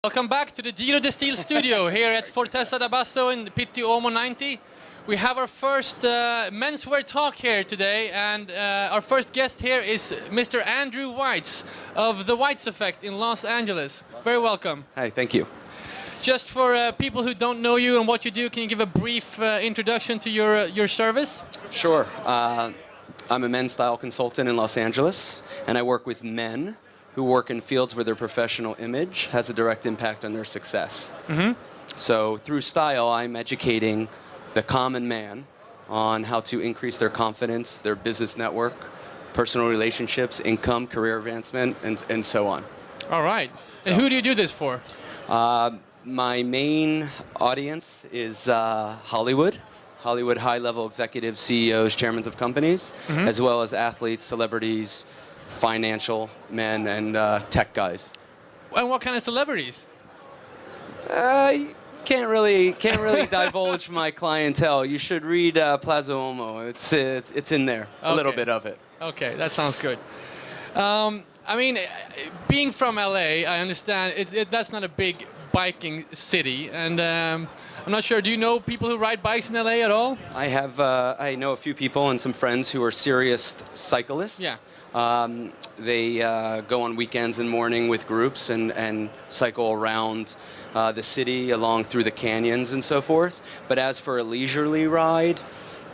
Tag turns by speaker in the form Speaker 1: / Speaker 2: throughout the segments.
Speaker 1: Welcome back to the Giro de Steel studio here at Fortezza da Basso in Pitti Uomo 90. We have our first menswear talk here today, and our first guest here is Mr. Andrew Weitz of the Weitz Effect in Los Angeles. Very welcome.
Speaker 2: Hi, thank you.
Speaker 1: Just for people who don't know you and what you do, can you give a brief introduction to your service?
Speaker 2: Sure. I'm a men's style consultant in Los Angeles, and I work with men who work in fields where their professional image has a direct impact on their success. So through style, I'm educating the common man on how to increase their confidence, their business network, personal relationships, income, career advancement, and so on.
Speaker 1: All right. So, and who do you do this for?
Speaker 2: My main audience is Hollywood high-level executives, CEOs, chairmen of companies, as well as athletes, celebrities, financial men, and tech guys.
Speaker 1: And what kind of celebrities?
Speaker 2: Can't really divulge my clientele. You should read Plaza Uomo. It's in there, a little bit of it.
Speaker 1: Okay, that sounds good. I mean, being from LA, I understand that's not a big biking city, and I'm not sure. Do you know people who ride bikes in LA at all?
Speaker 2: I know a few people and some friends who are serious cyclists.
Speaker 1: Yeah.
Speaker 2: They go on weekends and morning with groups and cycle around the city, along through the canyons and so forth. But as for a leisurely ride,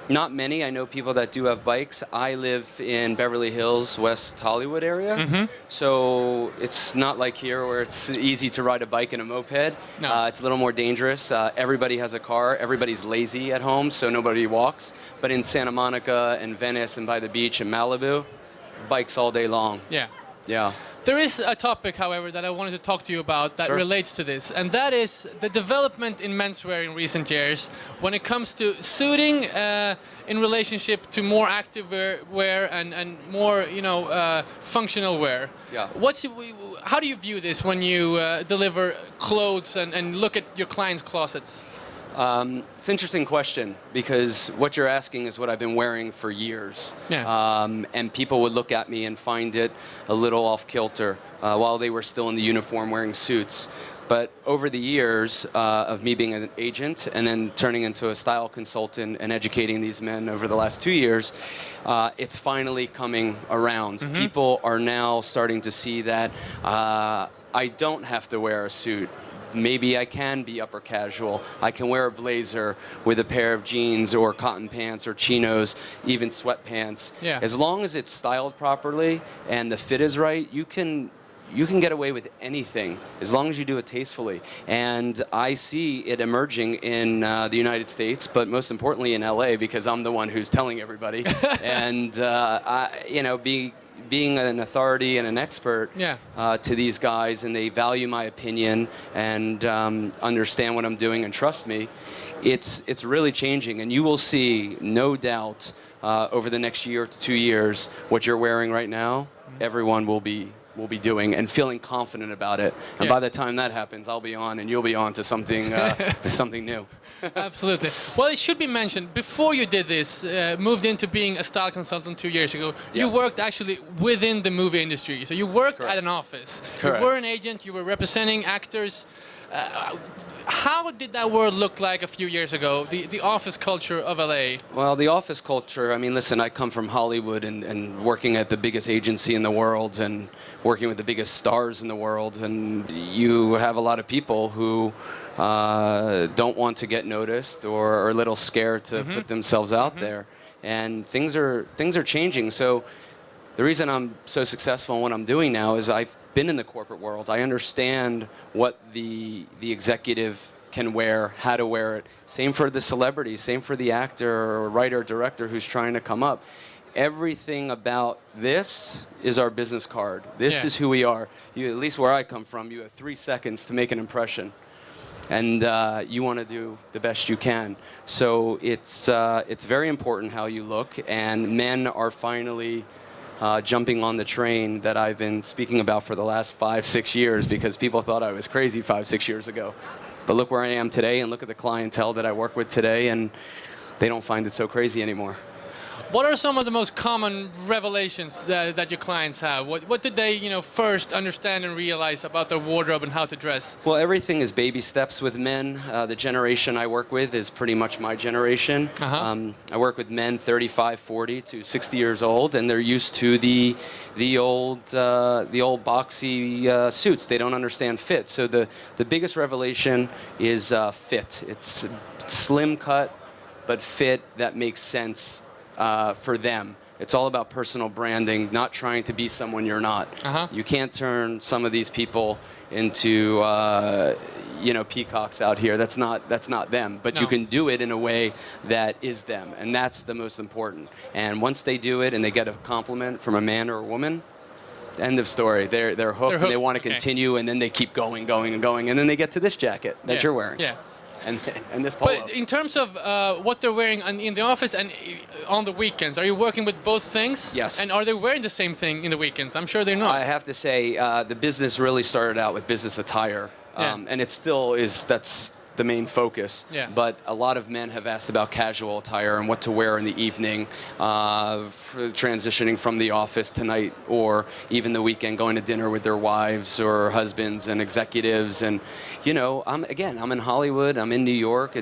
Speaker 2: not many. I know people that do have bikes. I live in Beverly Hills, West Hollywood area. So it's not like here where it's easy to ride a bike and a moped.
Speaker 1: No.
Speaker 2: It's a little more dangerous. Everybody has a car. Everybody's lazy at home, so nobody walks. But in Santa Monica and Venice and by the beach in Malibu, bikes all day long.
Speaker 1: Yeah.
Speaker 2: Yeah.
Speaker 1: There is a topic, however, that I wanted to talk to you about that relates to this, and that is the development in menswear in recent years when it comes to suiting in relationship to more active wear and more, functional wear.
Speaker 2: Yeah.
Speaker 1: How do you view this when you deliver clothes and look at your clients' closets?
Speaker 2: It's an interesting question because what you're asking is what I've been wearing for years.
Speaker 1: Yeah.
Speaker 2: And people would look at me and find it a little off-kilter while they were still in the uniform wearing suits. But over the years of me being an agent and then turning into a style consultant and educating these men over the last 2 years, it's finally coming around. People are now starting to see that I don't have to wear a suit. Maybe I can be upper casual. I can wear a blazer with a pair of jeans or cotton pants or chinos, even sweatpants.
Speaker 1: Yeah.
Speaker 2: As long as it's styled properly and the fit is right, you can get away with anything as long as you do it tastefully. And I see it emerging in the United States, but most importantly in LA because I'm the one who's telling everybody. And being an authority and an expert to these guys, and they value my opinion and understand what I'm doing and trust me, it's really changing. And you will see, no doubt, over the next year to 2 years, what you're wearing right now, everyone will be doing and feeling confident about it. And by the time that happens, I'll be on and you'll be on to something something new.
Speaker 1: Absolutely. Well, it should be mentioned, before you did this, moved into being a style consultant 2 years ago, you worked actually within the movie industry. So you worked at an office.
Speaker 2: Correct.
Speaker 1: You were an agent, you were representing actors. How did that world look like a few years ago, the office culture of LA?
Speaker 2: Well, the office culture, I mean, listen, I come from Hollywood and working at the biggest agency in the world and working with the biggest stars in the world, and you have a lot of people who don't want to get noticed or are a little scared to put themselves out there. And things are changing. So the reason I'm so successful in what I'm doing now is I've been in the corporate world. I understand what the executive can wear, how to wear it. Same for the celebrity, same for the actor or writer, director who's trying to come up. Everything about this is our business card. This is who we are. At least where I come from, you have 3 seconds to make an impression. And you want to do the best you can. So it's very important how you look, and men are finally jumping on the train that I've been speaking about for the last 5-6 years, because people thought I was crazy 5-6 years ago. But look where I am today, and look at the clientele that I work with today, and they don't find it so crazy anymore.
Speaker 1: What are some of the most common revelations that your clients have? What did they, first understand and realize about their wardrobe and how to dress?
Speaker 2: Well, everything is baby steps with men. The generation I work with is pretty much my generation. I work with men 35, 40 to 60 years old, and they're used to the old boxy suits. They don't understand fit. So the biggest revelation is fit. It's slim cut, but fit that makes sense for them. It's all about personal branding, not trying to be someone you're not. You can't turn some of these people into peacocks out here. That's not them. But you can do it in a way that is them, and that's the most important. And once they do it and they get a compliment from a man or a woman, end of story. They're hooked, and they want to continue, and then they keep going, and then they get to this jacket that you're wearing.
Speaker 1: Yeah.
Speaker 2: And this polo.
Speaker 1: But in terms of what they're wearing in the office and on the weekends, are you working with both things?
Speaker 2: Yes.
Speaker 1: And are they wearing the same thing in the weekends? I'm sure they're not.
Speaker 2: I have to say, the business really started out with business attire, and it still is. That's the main focus. But a lot of men have asked about casual attire and what to wear in the evening, transitioning from the office tonight or even the weekend, going to dinner with their wives or husbands and executives. And I'm in Hollywood, I'm in New York.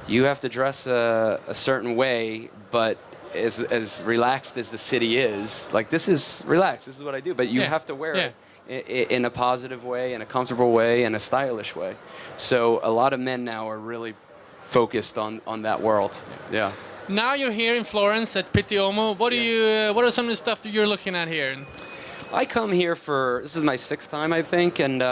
Speaker 2: You have to dress a certain way, but as relaxed as the city is, like, this is relaxed, this is what I do, but you have to wear it in a positive way, in a comfortable way, and a stylish way. So a lot of men now are really focused on that world. Yeah.
Speaker 1: Now you're here in Florence at Pitti Uomo. What are some of the stuff that you're looking at here?
Speaker 2: I come here this is my 6th time, I think, and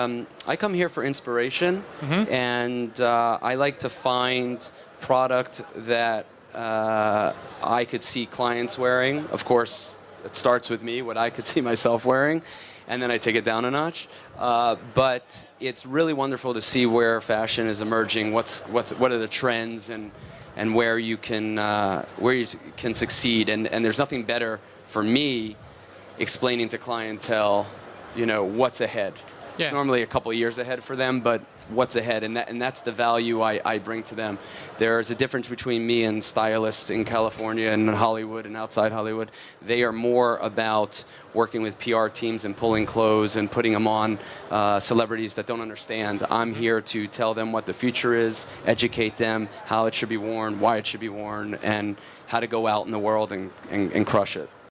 Speaker 2: I come here for inspiration, and I like to find product that I could see clients wearing. Of course, it starts with me, what I could see myself wearing, and then I take it down a notch. But it's really wonderful to see where fashion is emerging, what are the trends, and where you can succeed. And there's nothing better for me explaining to clientele, what's ahead. It's normally a couple of years ahead for them, but what's ahead, and that's the value I bring to them. There's a difference between me and stylists in California and in Hollywood and outside Hollywood. They are more about working with PR teams and pulling clothes and putting them on celebrities that don't understand. I'm here to tell them what the future is, educate them, how it should be worn, why it should be worn, and how to go out in the world and crush it.